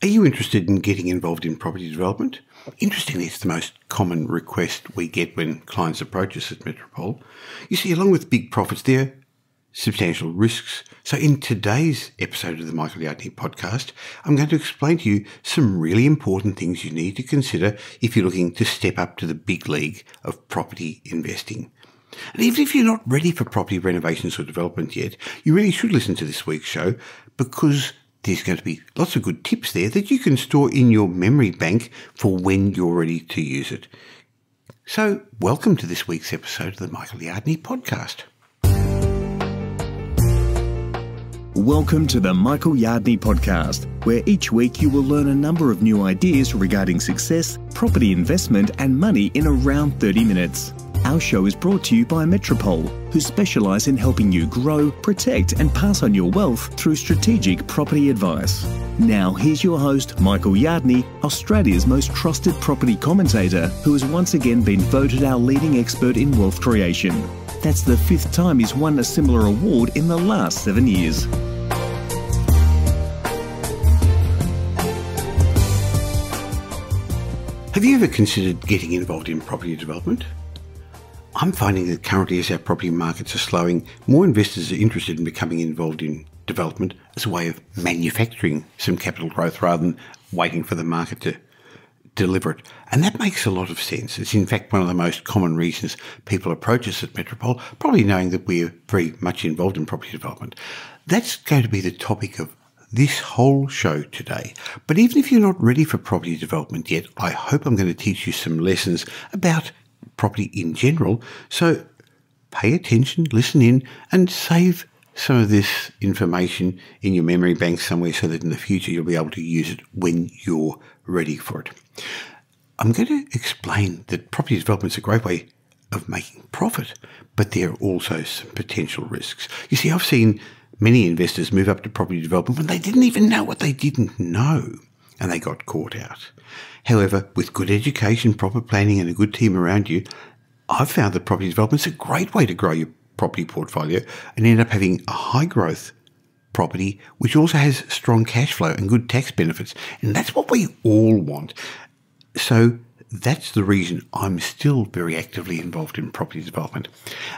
Are you interested in getting involved in property development? Interestingly, it's the most common request we get when clients approach us at Metropole. You see, along with big profits, there are substantial risks. So in today's episode of the Michael Yardney podcast, I'm going to explain to you some really important things you need to consider if you're looking to step up to the big league of property investing. And even if you're not ready for property renovations or development yet, you really should listen to this week's show, because there's going to be lots of good tips there that you can store in your memory bank for when you're ready to use it. So welcome to this week's episode of the Michael Yardney podcast. Welcome to the Michael Yardney podcast, where each week you will learn a number of new ideas regarding success, property investment and money in around 30 minutes. Our show is brought to you by Metropole, who specialise in helping you grow, protect and pass on your wealth through strategic property advice. Now here's your host, Michael Yardney, Australia's most trusted property commentator, who has once again been voted our leading expert in wealth creation. That's the 5th time he's won a similar award in the last 7 years. Have you ever considered getting involved in property development? I'm finding that currently, as our property markets are slowing, more investors are interested in becoming involved in development as a way of manufacturing some capital growth rather than waiting for the market to deliver it. And that makes a lot of sense. It's in fact one of the most common reasons people approach us at Metropole, probably knowing that we're very much involved in property development. That's going to be the topic of this whole show today. But even if you're not ready for property development yet, I hope I'm going to teach you some lessons about property in general. So pay attention, listen in, and save some of this information in your memory bank somewhere so that in the future you'll be able to use it when you're ready for it. I'm going to explain that property development is a great way of making profit, but there are also some potential risks. You see, I've seen many investors move up to property development when they didn't even know what they didn't know, and they got caught out. However, with good education, proper planning and a good team around you, I've found that property development is a great way to grow your property portfolio and end up having a high growth property which also has strong cash flow and good tax benefits. And that's what we all want. So that's the reason I'm still very actively involved in property development.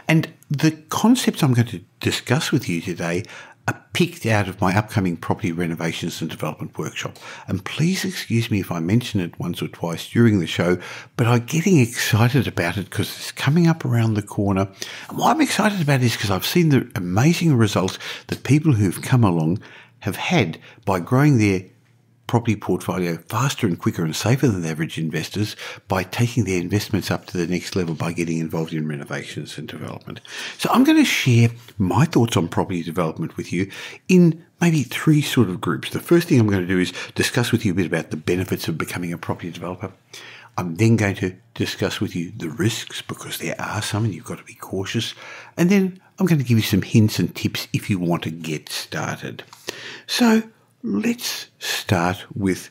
And the concepts I'm going to discuss with you today are picked out of my upcoming property renovations and development workshop. And please excuse me if I mention it once or twice during the show, but I'm getting excited about it because it's coming up around the corner. And why I'm excited about it is because I've seen the amazing results that people who've come along have had by growing their property portfolio faster and quicker and safer than average investors by taking their investments up to the next level by getting involved in renovations and development. So I'm going to share my thoughts on property development with you in maybe 3 sort of groups. The first thing I'm going to do is discuss with you a bit about the benefits of becoming a property developer. I'm then going to discuss with you the risks, because there are some and you've got to be cautious. And then I'm going to give you some hints and tips if you want to get started. So let's start with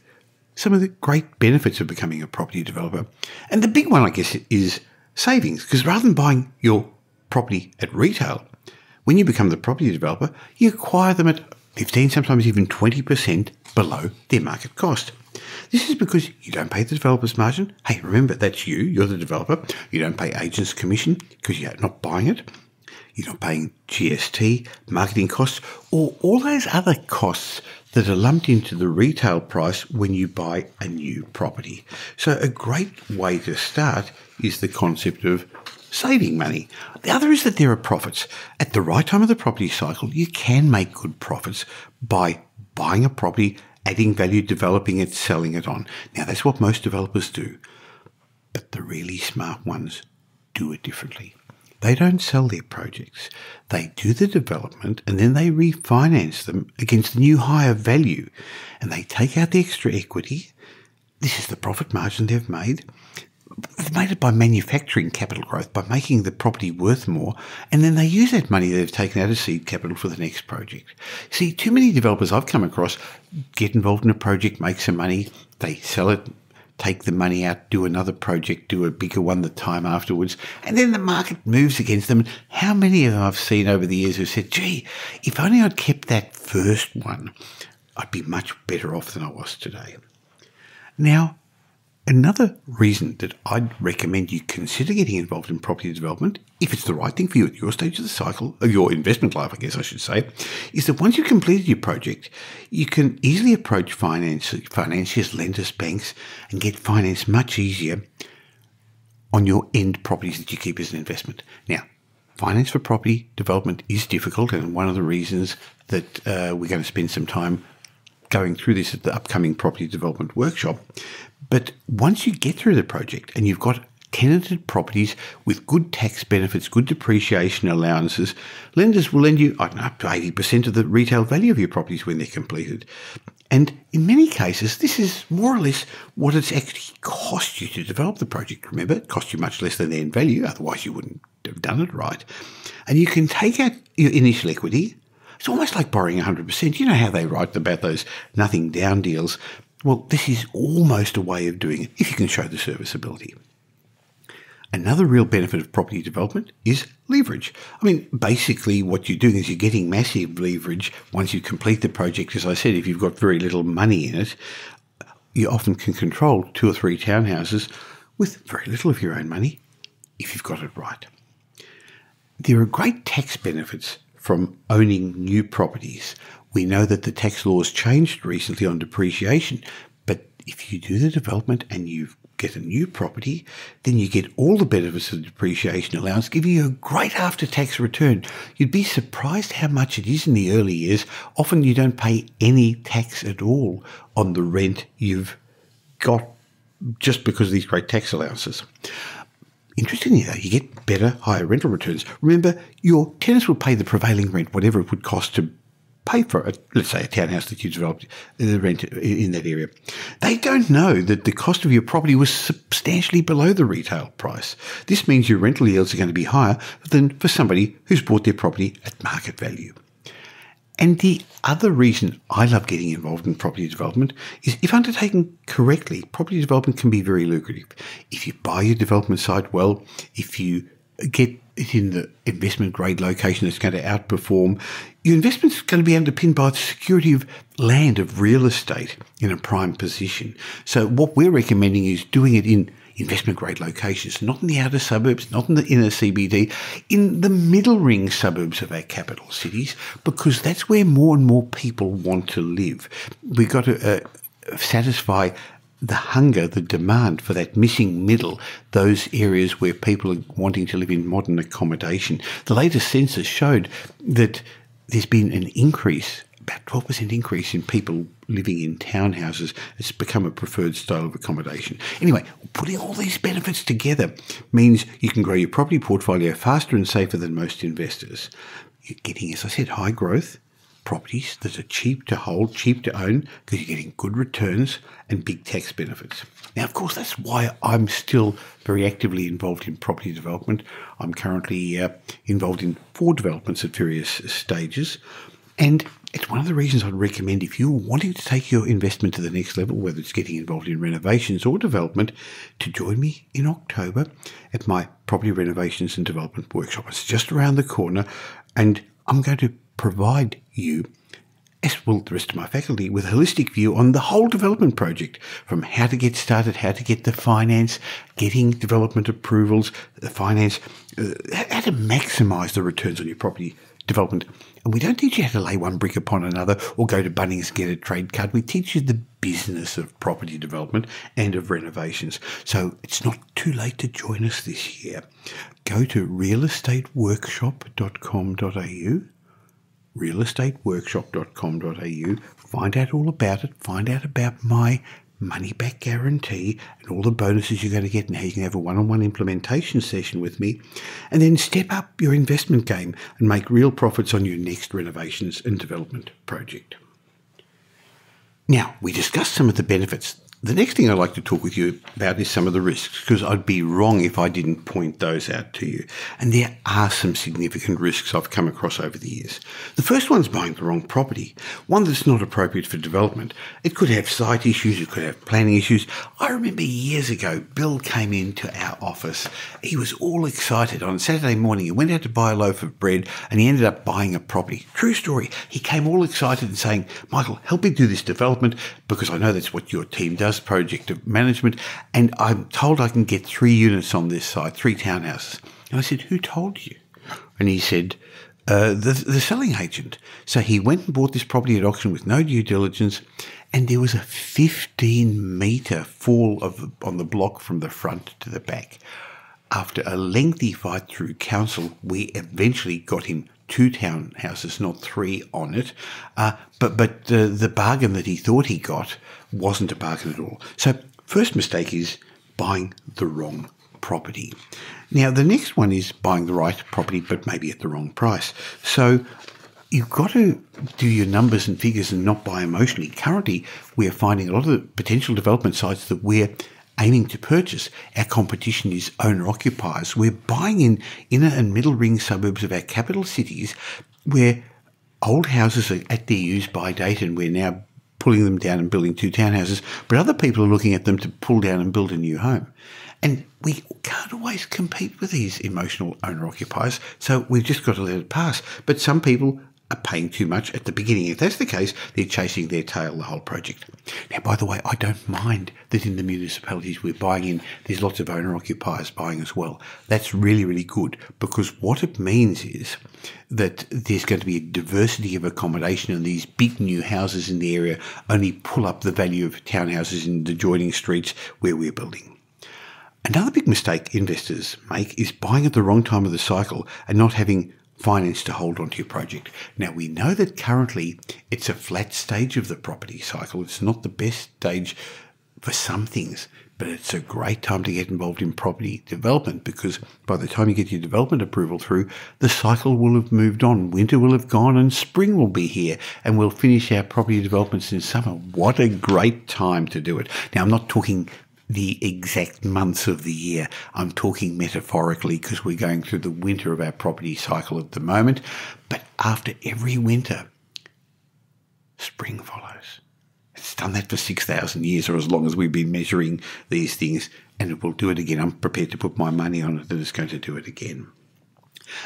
some of the great benefits of becoming a property developer. And the big one, I guess, is savings, because rather than buying your property at retail, when you become the property developer, you acquire them at 15, sometimes even 20% below their market cost. This is because you don't pay the developer's margin. Hey, remember, that's you. You're the developer. You don't pay agents' commission because you're not buying it. You're not paying GST, marketing costs, or all those other costs that are lumped into the retail price when you buy a new property. So a great way to start is the concept of saving money. The other is that there are profits. At the right time of the property cycle, you can make good profits by buying a property, adding value, developing it, selling it on. Now, that's what most developers do. But the really smart ones do it differently. They don't sell their projects. They do the development and then they refinance them against the new higher value. And they take out the extra equity. This is the profit margin they've made. They've made it by manufacturing capital growth, by making the property worth more. And then they use that money they've taken out as seed capital for the next project. See, too many developers I've come across get involved in a project, make some money, they sell it, take the money out, do another project, do a bigger one the time afterwards, and then the market moves against them. How many of them I've seen over the years who said, gee, if only I'd kept that first one, I'd be much better off than I was today. Now, another reason that I'd recommend you consider getting involved in property development, if it's the right thing for you at your stage of the cycle, of your investment life, I guess I should say, is that once you've completed your project, you can easily approach financiers, lenders, banks, and get finance much easier on your end properties that you keep as an investment. Now, finance for property development is difficult, and one of the reasons that we're going to spend some time going through this at the upcoming property development workshop. But once you get through the project and you've got tenanted properties with good tax benefits, good depreciation allowances, lenders will lend you, I don't know, up to 80% of the retail value of your properties when they're completed. And in many cases, this is more or less what it's actually cost you to develop the project. Remember, it cost you much less than their end value, otherwise you wouldn't have done it right. And you can take out your initial equity. It's almost like borrowing 100%. You know how they write about those nothing down deals? Well, this is almost a way of doing it if you can show the serviceability. Another real benefit of property development is leverage. I mean, basically what you're doing is you're getting massive leverage once you complete the project. As I said, if you've got very little money in it, you often can control 2 or 3 townhouses with very little of your own money if you've got it right. There are great tax benefits from owning new properties. We know that the tax laws changed recently on depreciation, but if you do the development and you get a new property, then you get all the benefits of the depreciation allowance, giving you a great after-tax return. You'd be surprised how much it is in the early years. Often you don't pay any tax at all on the rent you've got just because of these great tax allowances. Interestingly, though, you get better, higher rental returns. Remember, your tenants will pay the prevailing rent, whatever it would cost to pay for, let's say, a townhouse that you developed, the rent in that area. They don't know that the cost of your property was substantially below the retail price. This means your rental yields are going to be higher than for somebody who's bought their property at market value. And the other reason I love getting involved in property development is if undertaken correctly, property development can be very lucrative. If you buy your development site well, if you get it in the investment grade location that's going to outperform, your investment's going to be underpinned by the security of land, of real estate in a prime position. So what we're recommending is doing it in investment grade locations, not in the outer suburbs, not in the inner CBD, in the middle ring suburbs of our capital cities, because that's where more and more people want to live. We've got to satisfy the hunger, the demand for that missing middle, those areas where people are wanting to live in modern accommodation. The latest census showed that there's been an increase, about 12% increase in people living in townhouses. It's become a preferred style of accommodation. Anyway, putting all these benefits together means you can grow your property portfolio faster and safer than most investors. You're getting, as I said, high growth properties that are cheap to hold, cheap to own, because you're getting good returns and big tax benefits. Now, of course, that's why I'm still very actively involved in property development. I'm currently involved in 4 developments at various stages. And it's one of the reasons I'd recommend, if you're wanting to take your investment to the next level, whether it's getting involved in renovations or development, to join me in October at my property renovations and development workshop. It's just around the corner, and I'm going to provide you, as will the rest of my faculty, with a holistic view on the whole development project, from how to get started, how to get the finance, getting development approvals, the finance, how to maximise the returns on your property development. And we don't teach you how to lay one brick upon another or go to Bunnings and get a trade card. We teach you the business of property development and of renovations. So it's not too late to join us this year. Go to realestateworkshop.com.au, realestateworkshop.com.au, find out all about it, find out about my money-back guarantee and all the bonuses you're going to get and how you can have a one-on-one implementation session with me, and then step up your investment game and make real profits on your next renovations and development project. Now, we discussed some of the benefits The next thing I'd like to talk with you about is some of the risks, because I'd be wrong if I didn't point those out to you. And there are some significant risks I've come across over the years. The first one's buying the wrong property, one that's not appropriate for development. It could have site issues, it could have planning issues. I remember years ago, Bill came into our office. He was all excited. On Saturday morning, he went out to buy a loaf of bread and he ended up buying a property. True story. He came all excited and saying, "Michael, help me do this development because I know that's what your team does, project management, and I'm told I can get 3 units on this site, 3 townhouses." And I said, "Who told you?" And he said, the selling agent. So he went and bought this property at auction with no due diligence, and there was a 15-metre fall on the block from the front to the back. After a lengthy fight through council, we eventually got him 2 townhouses, not 3 on it. But the bargain that he thought he got wasn't a bargain at all. So first mistake is buying the wrong property. Now, the next one is buying the right property, but maybe at the wrong price. So you've got to do your numbers and figures and not buy emotionally. Currently, we're finding a lot of the potential development sites that we're aiming to purchase, our competition is owner-occupiers. We're buying in inner and middle ring suburbs of our capital cities where old houses are at their use-by date and we're now pulling them down and building 2 townhouses, but other people are looking at them to pull down and build a new home. And we can't always compete with these emotional owner-occupiers, so we've just got to let it pass. But some people are paying too much at the beginning. If that's the case, they're chasing their tail the whole project. Now, by the way, I don't mind that in the municipalities we're buying in, there's lots of owner-occupiers buying as well. That's really, really good, because what it means is that there's going to be a diversity of accommodation, and these big new houses in the area only pull up the value of townhouses in the adjoining streets where we're building. Another big mistake investors make is buying at the wrong time of the cycle and not having finance to hold onto your project. Now, we know that currently it's a flat stage of the property cycle. It's not the best stage for some things, but it's a great time to get involved in property development, because by the time you get your development approval through, the cycle will have moved on. Winter will have gone and spring will be here, and we'll finish our property developments in summer. What a great time to do it. Now, I'm not talking the exact months of the year. I'm talking metaphorically, because we're going through the winter of our property cycle at the moment. But after every winter, spring follows. It's done that for 6,000 years, or as long as we've been measuring these things, and it will do it again. I'm prepared to put my money on it that it's going to do it again.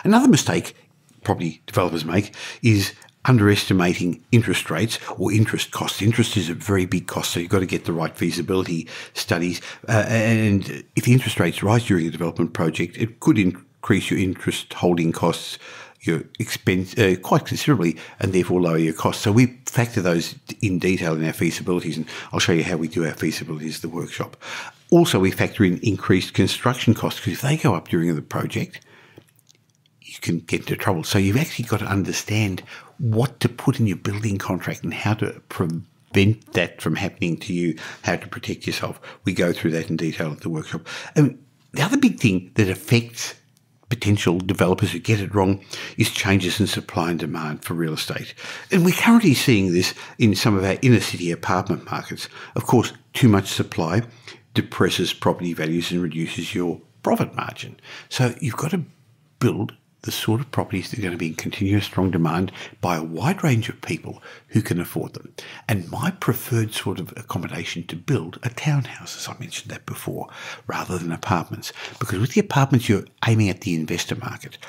Another mistake property developers make is underestimating interest rates or interest costs. Interest is a very big cost, so you've got to get the right feasibility studies. And if interest rates rise during a development project, it could increase your interest holding costs, your expense quite considerably, and therefore lower your costs. So we factor those in detail in our feasibilities, and I'll show you how we do our feasibilities at the workshop. Also, we factor in increased construction costs, because if they go up during the project, you can get into trouble. So you've actually got to understand what to put in your building contract and how to prevent that from happening to you, how to protect yourself. We go through that in detail at the workshop. And the other big thing that affects potential developers who get it wrong is changes in supply and demand for real estate. And we're currently seeing this in some of our inner city apartment markets. Of course, too much supply depresses property values and reduces your profit margin. So you've got to build the sort of properties that are going to be in continuous strong demand by a wide range of people who can afford them. And my preferred sort of accommodation to build are townhouses. I mentioned that before, rather than apartments. Because with the apartments, you're aiming at the investor market.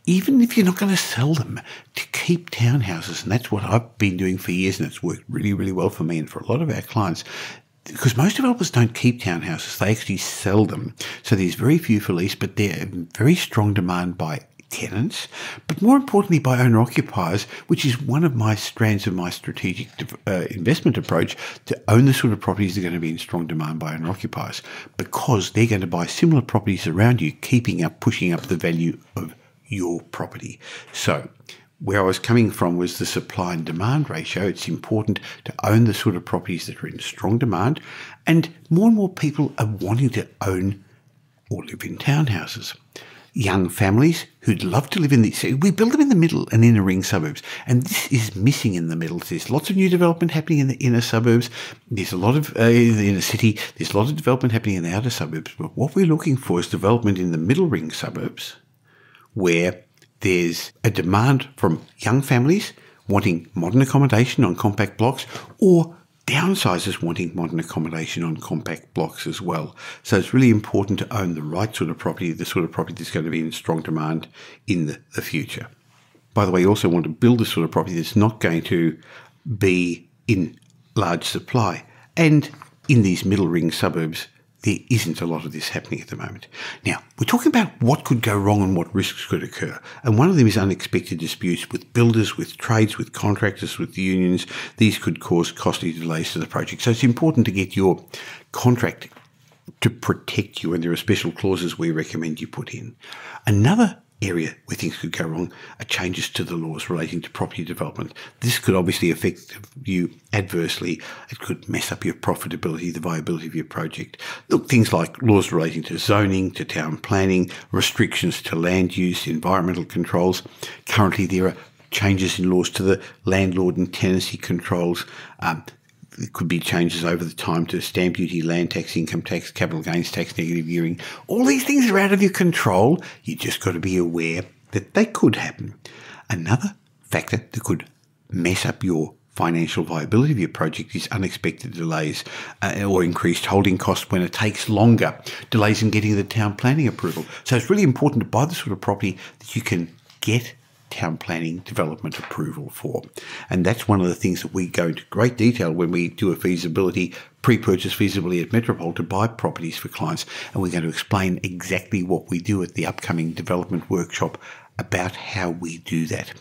Even if you're not going to sell them, to keep townhouses, and that's what I've been doing for years, and it's worked really, really well for me and for a lot of our clients, because most developers don't keep townhouses, they actually sell them. So there's very few for lease, but they're in very strong demand by tenants, but more importantly by owner-occupiers, which is one of my strands of my strategic investment approach, to own the sort of properties that are going to be in strong demand by owner-occupiers, because they're going to buy similar properties around you, pushing up the value of your property. So where I was coming from was the supply and demand ratio. It's important to own the sort of properties that are in strong demand, and more people are wanting to own or live in townhouses. young families who'd love to live in these. We build them in the middle and inner ring suburbs, and this is missing in the middle. There's lots of new development happening in the inner suburbs. There's a lot of in the inner city. There's a lot of development happening in the outer suburbs. But what we're looking for is development in the middle ring suburbs, where there's a demand from young families wanting modern accommodation on compact blocks, or downsizers wanting modern accommodation on compact blocks as well. So it's really important to own the right sort of property, the sort of property that's going to be in strong demand in the future. By the way, you also want to build the sort of property that's not going to be in large supply. And in these middle ring suburbs, there isn't a lot of this happening at the moment. Now, we're talking about what could go wrong and what risks could occur. And one of them is unexpected disputes with builders, with trades, with contractors, with the unions. These could cause costly delays to the project. So it's important to get your contract to protect you, and there are special clauses we recommend you put in. Another area where things could go wrong are changes to the laws relating to property development. This could obviously affect you adversely. It could mess up your profitability, the viability of your project. Look, things like laws relating to zoning, to town planning, restrictions to land use, environmental controls. Currently, there are changes in laws to the landlord and tenancy controls. There could be changes over the time to stamp duty, land tax, income tax, capital gains tax, negative gearing. All these things are out of your control. You just got to be aware that they could happen. Another factor that could mess up your financial viability of your project is unexpected delays or increased holding costs when it takes longer, delays in getting the town planning approval. So it's really important to buy the sort of property that you can get town planning development approval for. And that's one of the things that we go into great detail when we do a feasibility, pre-purchase feasibility at Metropole to buy properties for clients. And we're going to explain exactly what we do at the upcoming development workshop about how we do that.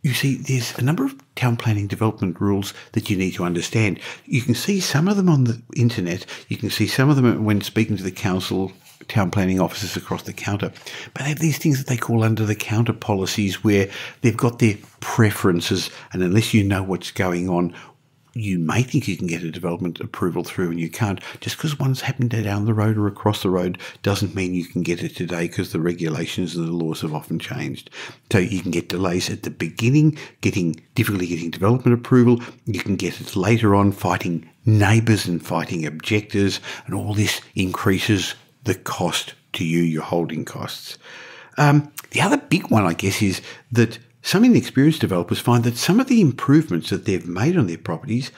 You see, there's a number of town planning development rules that you need to understand. You can see some of them on the internet. You can see some of them when speaking to the council, town planning officers across the counter. But they have these things that they call under the counter policies where they've got their preferences, and unless you know what's going on, you may think you can get a development approval through and you can't. Just because one's happened down the road or across the road doesn't mean you can get it today, because the regulations and the laws have often changed. So you can get delays at the beginning, difficulty getting development approval. You can get it later on, fighting neighbours and fighting objectors, and all this increases the cost to you, your holding costs. The other big one, I guess, is that some inexperienced developers find that some of the improvements that they've made on their properties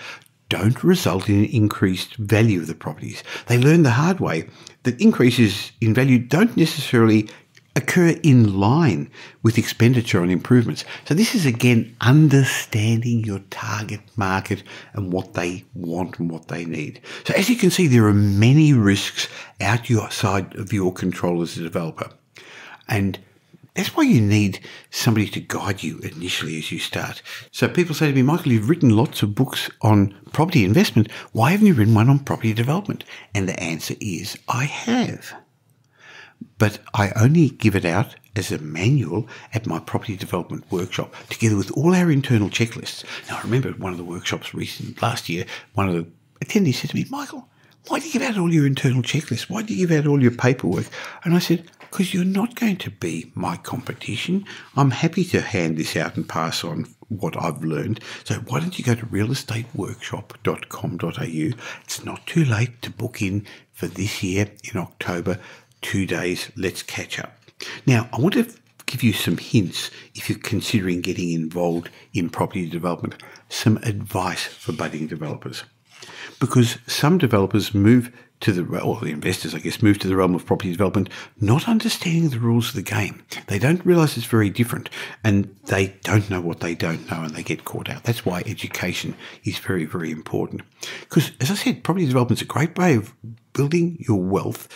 don't result in an increased value of the properties. They learn the hard way that increases in value don't necessarily occur in line with expenditure on improvements. So this is, again, understanding your target market and what they want and what they need. So as you can see, there are many risks outside of your control as a developer. And that's why you need somebody to guide you initially as you start. So people say to me, Michael, you've written lots of books on property investment. Why haven't you written one on property development? And the answer is, I have. But I only give it out as a manual at my property development workshop, together with all our internal checklists. Now, I remember at one of the workshops last year, one of the attendees said to me, Michael, why do you give out all your internal checklists? Why do you give out all your paperwork? And I said, because you're not going to be my competition. I'm happy to hand this out and pass on what I've learned. So why don't you go to realestateworkshop.com.au. It's not too late to book in for this year in October. 2 days, let's catch up. Now, I want to give you some hints if you're considering getting involved in property development, some advice for budding developers. Because some developers move to the investors, I guess, move to the realm of property development, not understanding the rules of the game. They don't realise it's very different, and they don't know what they don't know, and they get caught out. That's why education is very, very important. Because, as I said, property development is a great way of building your wealth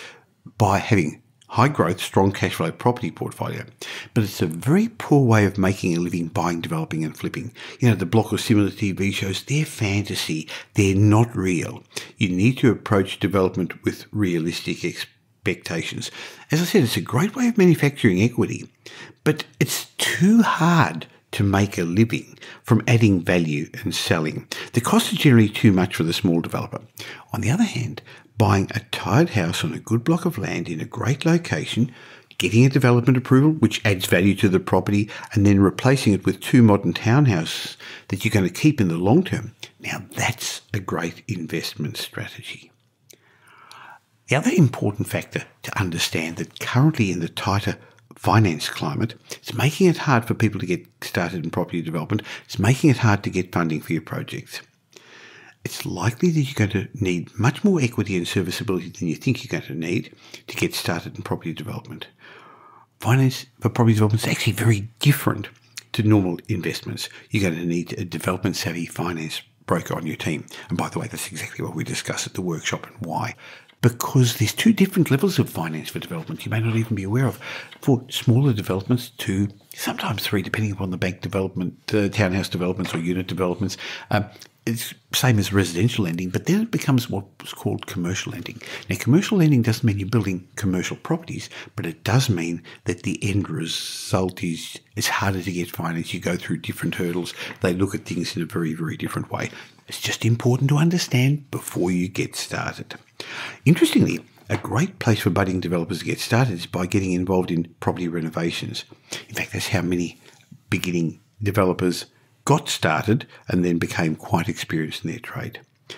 by having high growth, strong cash flow property portfolio. But it's a very poor way of making a living buying, developing and flipping. You know, the block or similar TV shows, they're fantasy. They're not real. You need to approach development with realistic expectations. As I said, it's a great way of manufacturing equity, but it's too hard to make a living from adding value and selling. The costs are generally too much for the small developer. On the other hand, buying a tired house on a good block of land in a great location, getting a development approval, which adds value to the property, and then replacing it with 2 modern townhouses that you're going to keep in the long term. Now, that's a great investment strategy. The other important factor to understand that currently in the tighter finance climate, it's making it hard for people to get started in property development. It's making it hard to get funding for your projects. It's likely that you're going to need much more equity and serviceability than you think you're going to need to get started in property development. Finance for property development is actually very different to normal investments. You're going to need a development-savvy finance broker on your team. And by the way, that's exactly what we discuss at the workshop and why. Because there's 2 different levels of finance for development you may not even be aware of. For smaller developments, 2, sometimes 3, depending upon the bank development, townhouse developments or unit developments. It's same as residential lending, but then it becomes what's called commercial lending. Now, commercial lending doesn't mean you're building commercial properties, but it does mean that the end result is it's harder to get finance. You go through different hurdles. They look at things in a very, very different way. It's just important to understand before you get started. Interestingly, a great place for budding developers to get started is by getting involved in property renovations. In fact, that's how many beginning developers got started and then became quite experienced in their trade. A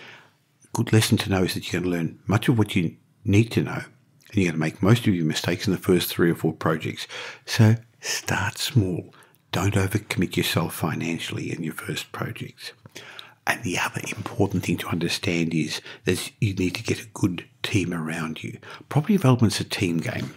good lesson to know is that you're going to learn much of what you need to know, and you're going to make most of your mistakes in the first 3 or 4 projects. So start small. Don't overcommit yourself financially in your first projects. And the other important thing to understand is that you need to get a good team around you. Property development's a team game.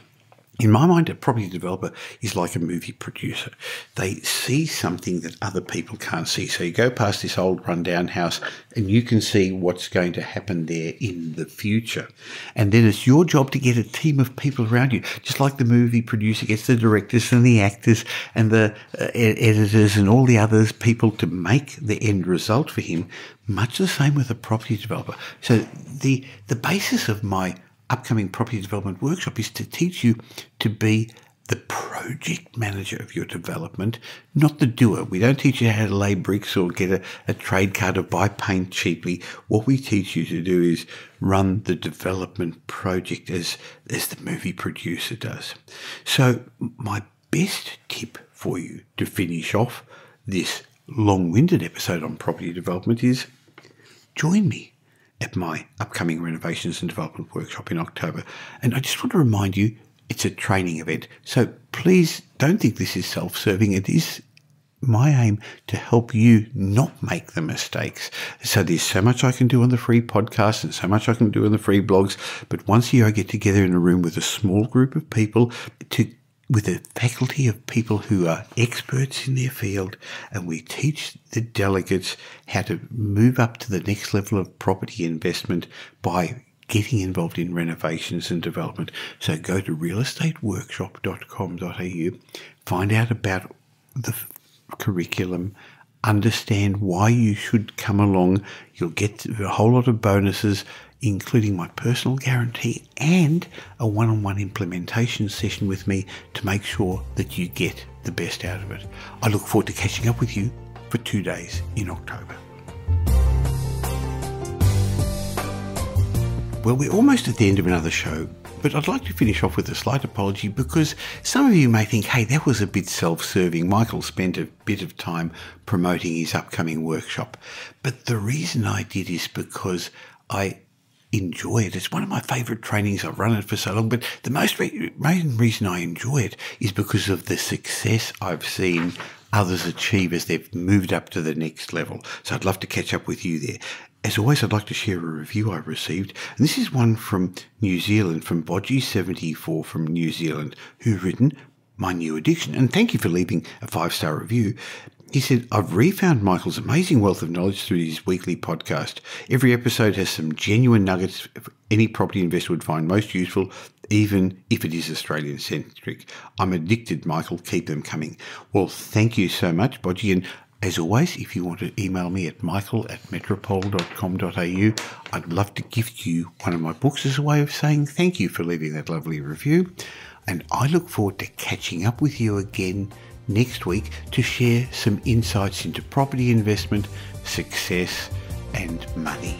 In my mind, a property developer is like a movie producer. They see something that other people can't see. So you go past this old rundown house and you can see what's going to happen there in the future. And then it's your job to get a team of people around you, just like the movie producer gets the directors and the actors and the editors and all the others people to make the end result for him. Much the same with a property developer. So the basis of my upcoming property development workshop is to teach you to be the project manager of your development, not the doer. We don't teach you how to lay bricks or get a trade card or buy paint cheaply. What we teach you to do is run the development project as the movie producer does. So my best tip for you to finish off this long-winded episode on property development is join me at my upcoming renovations and development workshop in October. And I just want to remind you, it's a training event. So please don't think this is self-serving. It is my aim to help you not make the mistakes. So there's so much I can do on the free podcast and so much I can do on the free blogs. But once a year I get together in a room with a small group of people with a faculty of people who are experts in their field, and we teach the delegates how to move up to the next level of property investment by getting involved in renovations and development. So go to realestateworkshop.com.au, find out about the curriculum, understand why you should come along. You'll get a whole lot of bonuses, including my personal guarantee and a one-on-one implementation session with me to make sure that you get the best out of it. I look forward to catching up with you for 2 days in October. Well, we're almost at the end of another show, but I'd like to finish off with a slight apology because some of you may think, hey, that was a bit self-serving. Michael spent a bit of time promoting his upcoming workshop. But the reason I did is because I enjoy it. It's one of my favourite trainings. I've run it for so long, but the main reason I enjoy it is because of the success I've seen others achieve as they've moved up to the next level. So I'd love to catch up with you there. As always, I'd like to share a review I received. And this is one from New Zealand, from Bodgy74 from New Zealand, who've written, "My new addiction." And thank you for leaving a 5-star review. He said, "I've refound Michael's amazing wealth of knowledge through his weekly podcast. Every episode has some genuine nuggets any property investor would find most useful, even if it is Australian-centric. I'm addicted, Michael. Keep them coming." Well, thank you so much, Bodgy. And as always, if you want to email me at michael@metropole.com.au, I'd love to gift you one of my books as a way of saying thank you for leaving that lovely review. And I look forward to catching up with you again next week to share some insights into property investment, success, and money.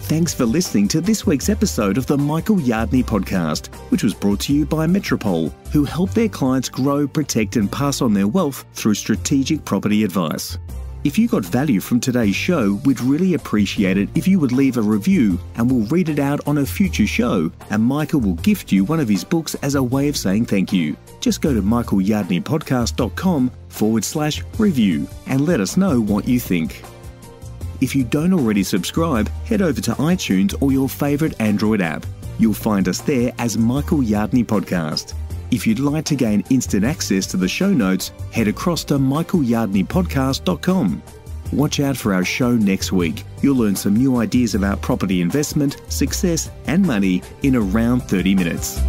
Thanks for listening to this week's episode of the Michael Yardney podcast, which was brought to you by Metropole, who help their clients grow, protect and pass on their wealth through strategic property advice. If you got value from today's show, we'd really appreciate it if you would leave a review, and we'll read it out on a future show, and Michael will gift you one of his books as a way of saying thank you. Just go to michaelyardneypodcast.com/review and let us know what you think. If you don't already subscribe, head over to iTunes or your favourite Android app. You'll find us there as Michael Yardney Podcast. If you'd like to gain instant access to the show notes, head across to michaelyardneypodcast.com. Watch out for our show next week. You'll learn some new ideas about property investment, success and money in around 30 minutes.